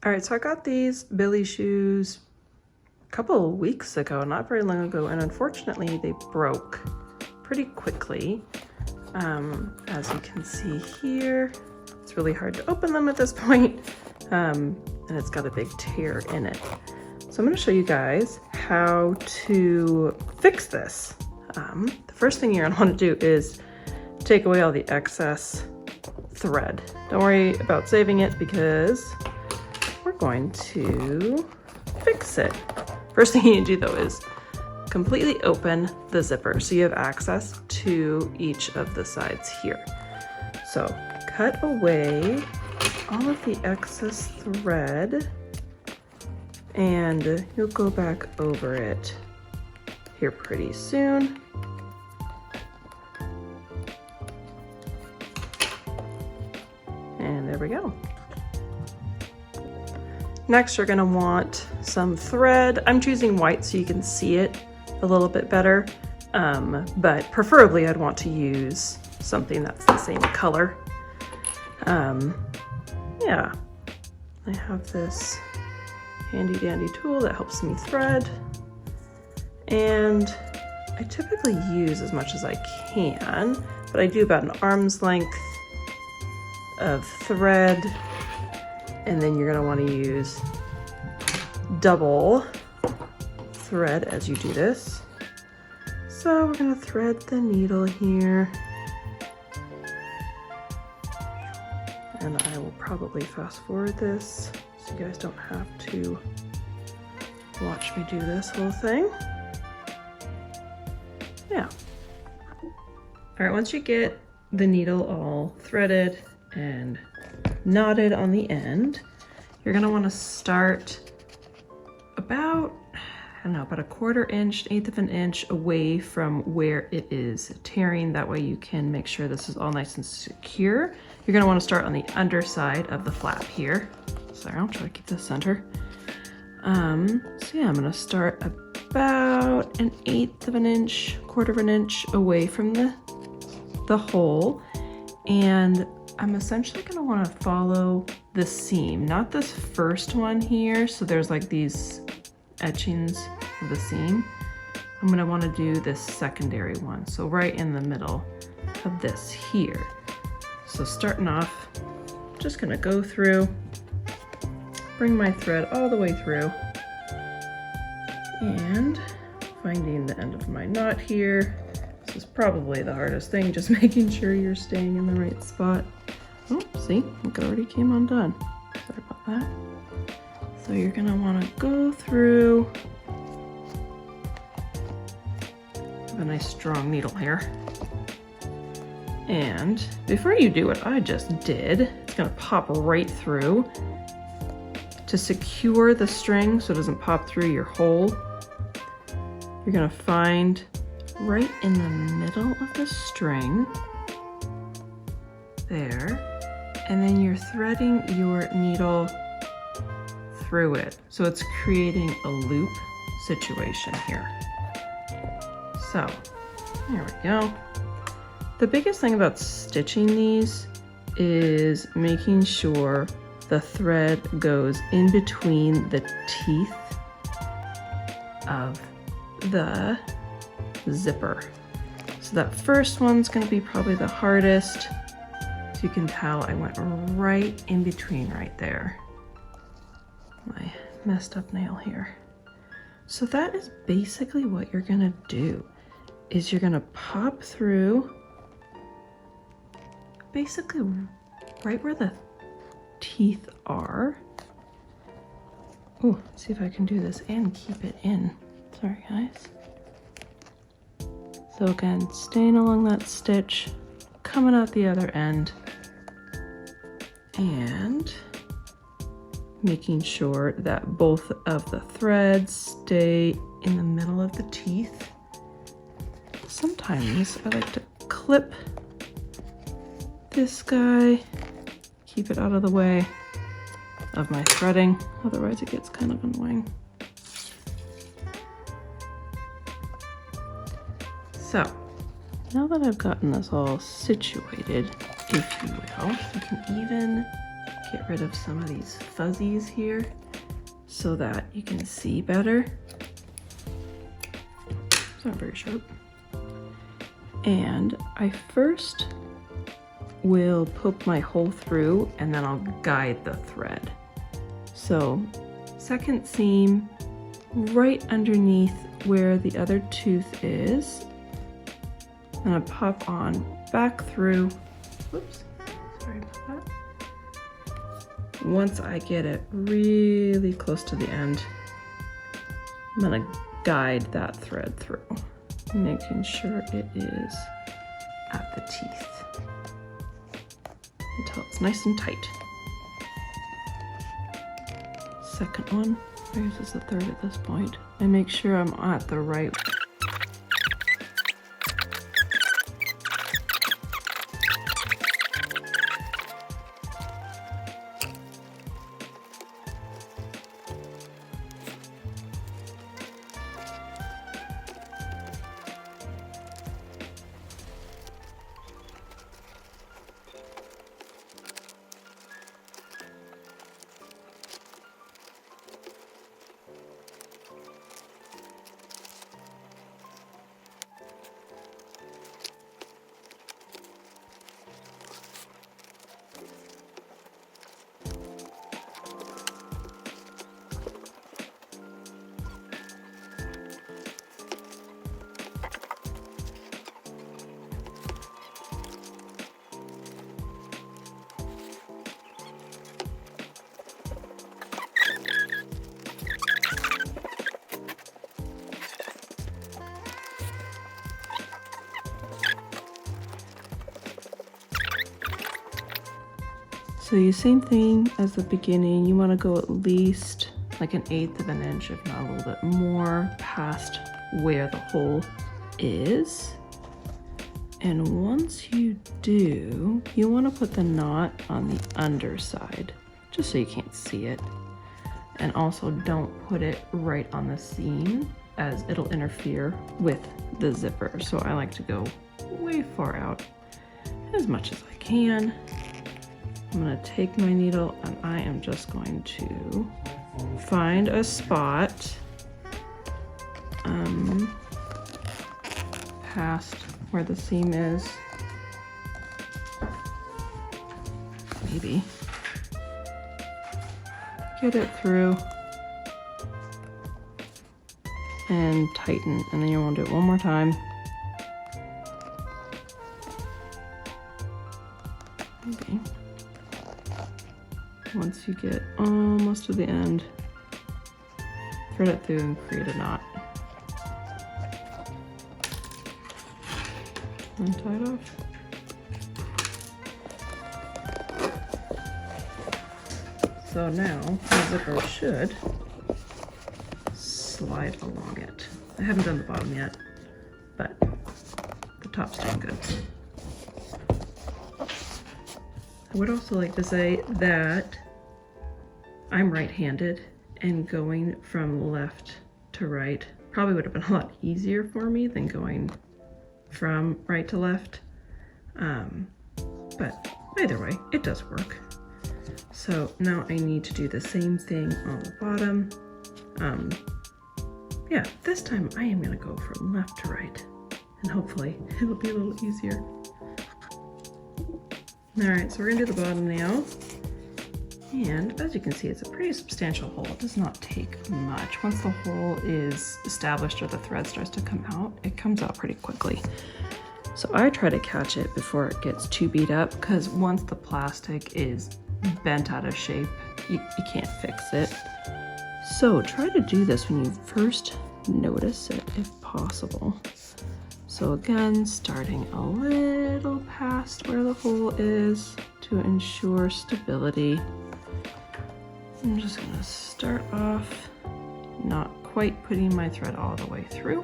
All right, so I got these Billy shoes a couple of weeks ago, not very long ago, and unfortunately they broke pretty quickly. As you can see here, it's really hard to open them at this point, and it's got a big tear in it. So I'm going to show you guys how to fix this. The first thing you're going to want to do is take away all the excess thread. Don't worry about saving it because we're going to fix it. First thing you need to do though is completely open the zipper so you have access to each of the sides here. So cut away all of the excess thread and you'll go back over it here pretty soon. And there we go. Next, you're gonna want some thread. I'm choosing white so you can see it a little bit better, but preferably I'd want to use something that's the same color. Yeah, I have this handy dandy tool that helps me thread, and I typically use as much as I can, but I do about an arm's length of thread, and then you're going to want to use double thread as you do this. So we're going to thread the needle here, and I will probably fast forward this so you guys don't have to watch me do this whole thing. Yeah. All right, once you get the needle all threaded and knotted on the end, you're gonna want to start about, I don't know, about a 1/4 inch, 1/8 of an inch away from where it is tearing. That way you can make sure this is all nice and secure. You're gonna want to start on the underside of the flap here. Sorry, I'll try to keep this center. So yeah, I'm gonna start about an 1/8 of an inch, 1/4 of an inch away from the hole, and I'm essentially going to want to follow the seam, not this first one here. So there's like these etchings of the seam. I'm going to want to do this secondary one. So right in the middle of this here. So starting off, just going to go through, bring my thread all the way through, and finding the end of my knot here. This is probably the hardest thing, just making sure you're staying in the right spot. Oh, see, look, it already came undone. Sorry about that. So you're gonna wanna go through. Have a nice strong needle here. And before you do what I just did, it's gonna pop right through. To secure the string so it doesn't pop through your hole, you're gonna find right in the middle of the string, there, and then you're threading your needle through it. So it's creating a loop situation here. So, there we go. The biggest thing about stitching these is making sure the thread goes in between the teeth of the zipper. So that first one's gonna be probably the hardest. So you can tell I went right in between right there. My messed up nail here. So that is basically what you're gonna do, is you're gonna pop through basically right where the teeth are. Oh, see if I can do this and keep it in. Sorry guys. So again, staying along that stitch, coming out the other end, and making sure that both of the threads stay in the middle of the teeth. Sometimes I like to clip this guy, keep it out of the way of my threading, otherwise it gets kind of annoying. So now that I've gotten this all situated, if you will, you can even get rid of some of these fuzzies here so that you can see better. It's not very sharp. And I first will poke my hole through and then I'll guide the thread. So second seam right underneath where the other tooth is. I'm gonna pop on back through. Whoops, sorry about that. Once I get it really close to the end, I'm gonna guide that thread through, making sure it is at the teeth until it's nice and tight. Second one, I guess it's the third at this point. And make sure I'm at the right. So the same thing as the beginning, you want to go at least like 1/8 of an inch, if not a little bit more, past where the hole is. And once you do, you want to put the knot on the underside, just so you can't see it. And also don't put it right on the seam, as it'll interfere with the zipper. So I like to go way far out, as much as I can. I'm gonna take my needle and I am just going to find a spot past where the seam is. Maybe. Get it through and tighten, and then you want to do it one more time. Maybe. Once you get almost to the end, thread it through and create a knot. And tie it off. So now the zipper should slide along it. I haven't done the bottom yet, but the top's doing good. I would also like to say that I'm right-handed, and going from left to right probably would have been a lot easier for me than going from right to left. But either way, it does work. So now I need to do the same thing on the bottom. Yeah, this time I am gonna go from left to right, and hopefully it'll be a little easier. All right, so we're gonna do the bottom now. And as you can see, it's a pretty substantial hole. It does not take much. Once the hole is established or the thread starts to come out, it comes out pretty quickly. So I try to catch it before it gets too beat up, because once the plastic is bent out of shape, you can't fix it. So try to do this when you first notice it, if possible. So again, starting a little past where the hole is to ensure stability. I'm just gonna start off not quite putting my thread all the way through.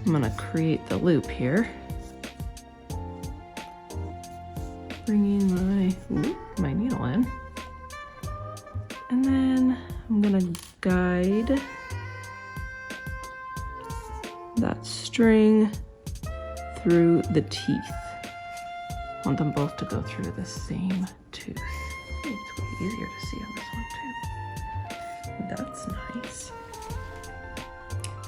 I'm gonna create the loop here. Bringing my needle in. And then I'm gonna guide that string through the teeth want them both to go through the same tooth. Ooh, it's way easier to see on this one too. That's nice.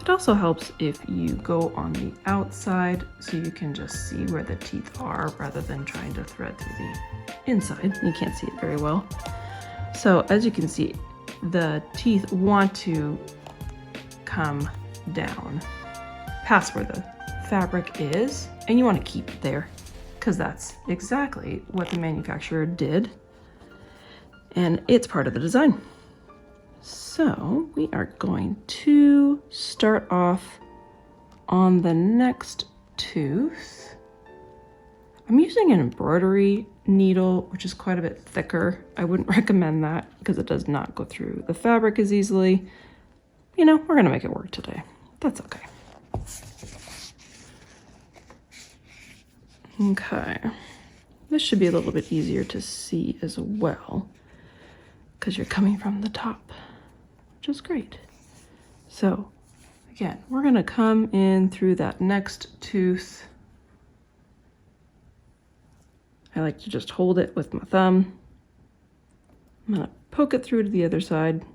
It also helps if you go on the outside so you can just see where the teeth are rather than trying to thread through the inside. You can't see it very well. So as you can see, the teeth want to come down past where the fabric is, and you want to keep it there because that's exactly what the manufacturer did, and it's part of the design. So we are going to start off on the next tooth. I'm using an embroidery needle, which is quite a bit thicker. I wouldn't recommend that because it does not go through the fabric as easily. You know, we're gonna make it work today. That's okay. Okay, this should be a little bit easier to see as well because you're coming from the top, which is great. So again, we're gonna come in through that next tooth. I like to just hold it with my thumb. I'm gonna poke it through to the other side,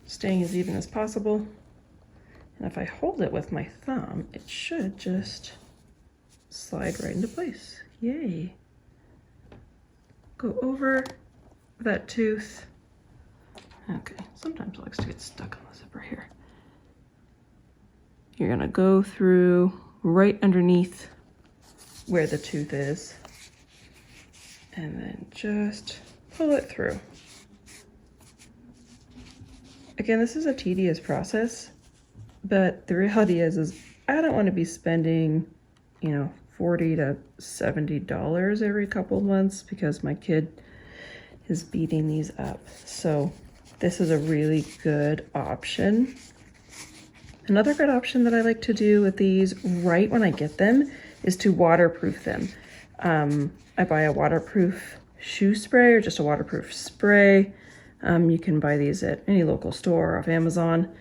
staying as even as possible. And if I hold it with my thumb, it should just slide right into place. Yay. Go over that tooth. Okay, sometimes it likes to get stuck on the zipper here. You're gonna go through right underneath where the tooth is and then just pull it through. Again, this is a tedious process, but the reality is I don't want to be spending, you know, $40 to $70 every couple of months because my kid is beating these up. So this is a really good option. Another good option that I like to do with these right when I get them is to waterproof them. I buy a waterproof shoe spray or just a waterproof spray. You can buy these at any local store or off Amazon.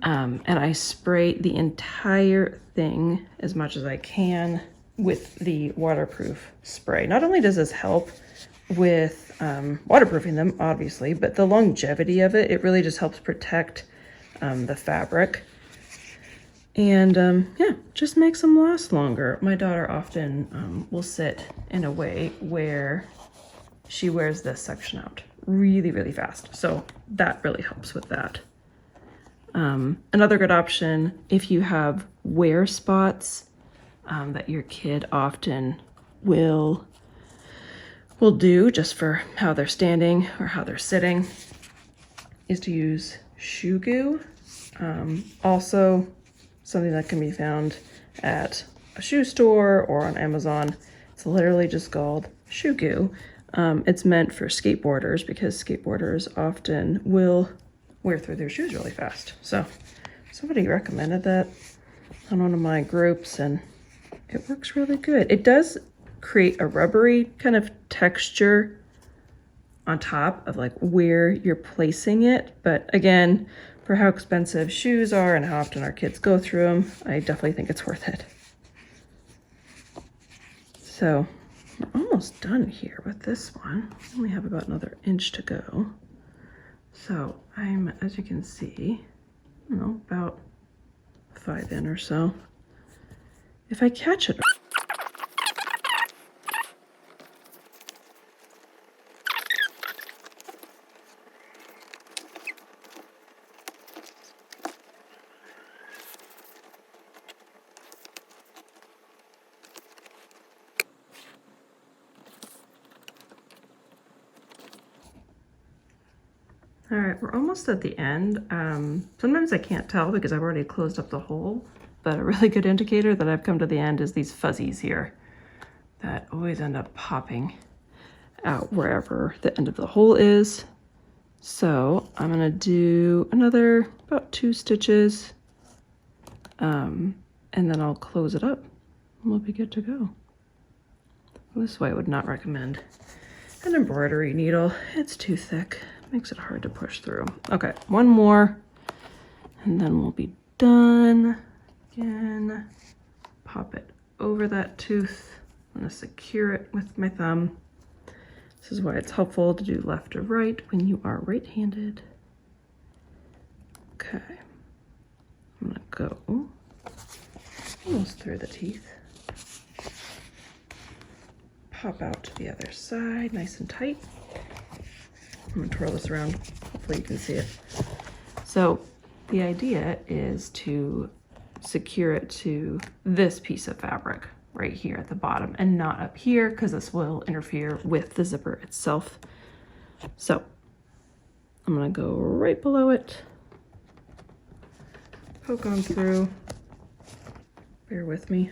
And I spray the entire thing as much as I can with the waterproof spray. Not only does this help with waterproofing them, obviously, but the longevity of it, it really just helps protect the fabric. And yeah, just makes them last longer. My daughter often will sit in a way where she wears this section out really, really fast. So that really helps with that. Another good option, if you have wear spots that your kid often will do just for how they're standing or how they're sitting, is to use shoe goo. Also, something that can be found at a shoe store or on Amazon. It's literally just called shoe goo. It's meant for skateboarders because skateboarders often will wear through their shoes really fast. So somebody recommended that on one of my groups and it works really good. It does create a rubbery kind of texture on top of like where you're placing it. But again, for how expensive shoes are and how often our kids go through them, I definitely think it's worth it. So we're almost done here with this one. We have about another inch to go. So I'm, as you can see, I don't know, about 5 in or so. If I catch it, all right, we're almost at the end. Sometimes I can't tell because I've already closed up the hole, but a really good indicator that I've come to the end is these fuzzies here that always end up popping out wherever the end of the hole is. So I'm gonna do another about 2 stitches and then I'll close it up and we'll be good to go. This way I would not recommend an embroidery needle. It's too thick. Makes it hard to push through. Okay, one more and then we'll be done. Again, pop it over that tooth I'm gonna secure it with my thumb. This is why it's helpful to do left or right when you are right-handed. Okay, I'm gonna go almost through the teeth. Pop out to the other side, nice and tight. I'm gonna twirl this around, hopefully you can see it. So the idea is to secure it to this piece of fabric right here at the bottom and not up here, because this will interfere with the zipper itself. So I'm gonna go right below it, poke on through, bear with me.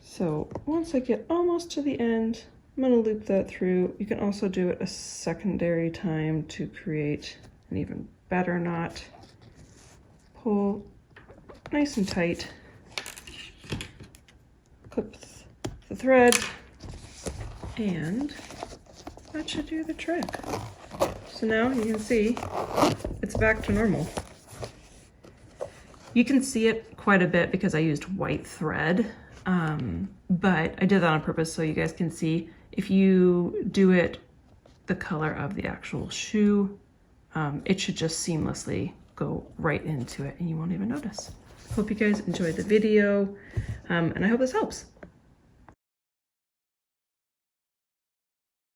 So once I get almost to the end, I'm gonna loop that through. You can also do it a secondary time to create an even better knot. Pull nice and tight, clip the thread, and that should do the trick. So now you can see it's back to normal. You can see it quite a bit because I used white thread, but I did that on purpose so you guys can see. If you do it the color of the actual shoe, it should just seamlessly go right into it and you won't even notice. Hope you guys enjoyed the video, and I hope this helps.